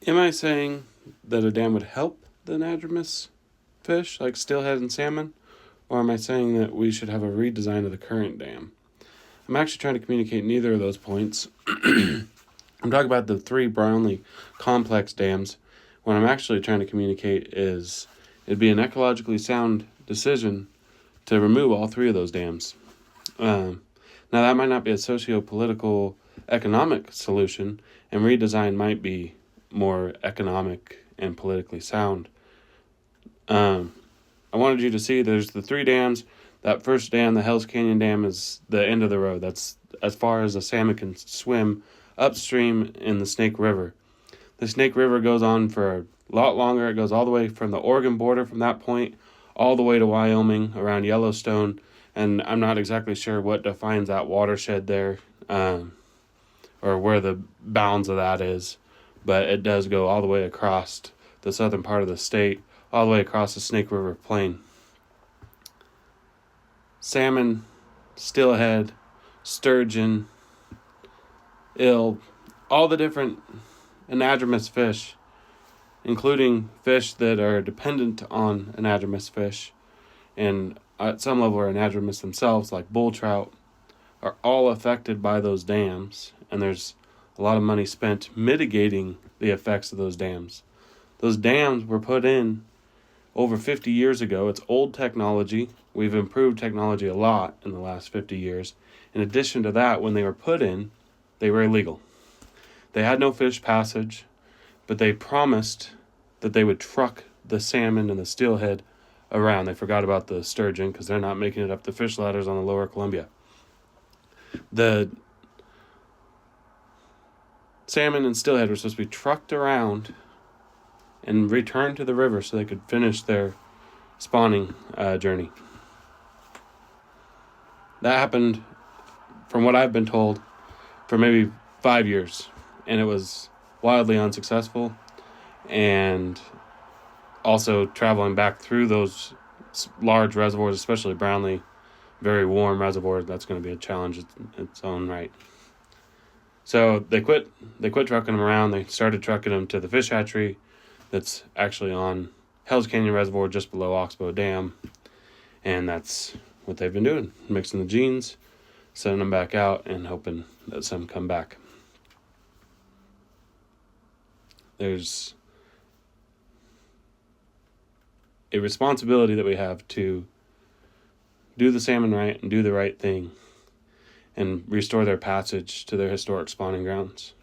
Am I saying that a dam would help the anadromous fish, like steelhead and salmon? Or am I saying that we should have a redesign of the current dam? I'm actually trying to communicate neither of those points. I'm talking about the three Brownlee complex dams. What I'm actually trying to communicate is it'd be an ecologically sound decision to remove all three of those dams. Now, that might not be a socio-political economic solution, and redesign might be more economic and politically sound. I wanted you to see there's the three dams. That first dam, the Hells Canyon Dam, is the end of the road. That's as far as a salmon can swim upstream in the Snake River. The Snake River goes on for a lot longer. It goes all the way from the Oregon border from that point all the way to Wyoming around Yellowstone. And I'm not exactly sure what defines that watershed there, or where the bounds of that is. But it does go all the way across the southern part of the state, all the way across the Snake River Plain. Salmon, steelhead, sturgeon, eel, all the different anadromous fish, including fish that are dependent on anadromous fish, and at some level are anadromous themselves, like bull trout, are all affected by those dams, and there's a lot of money spent mitigating the effects of those dams. Those dams were put in over 50 years ago. It's old technology. We've improved technology a lot in the last 50 years. In addition to that, when they were put in, they were illegal. They had no fish passage, but they promised that they would truck the salmon and the steelhead around. They forgot about the sturgeon because they're not making it up the fish ladders on the lower Columbia. The salmon and steelhead were supposed to be trucked around and returned to the river so they could finish their spawning journey. That happened, from what I've been told, for maybe 5 years, and it was wildly unsuccessful. And also traveling back through those large reservoirs, especially Brownlee, very warm reservoirs, that's going to be a challenge in its own right. So they quit trucking them around. They started trucking them to the fish hatchery that's actually on Hells Canyon Reservoir just below Oxbow Dam. And that's what they've been doing, mixing the genes, sending them back out, and hoping that some come back. There's a responsibility that we have to do the salmon right and do the right thing and restore their passage to their historic spawning grounds.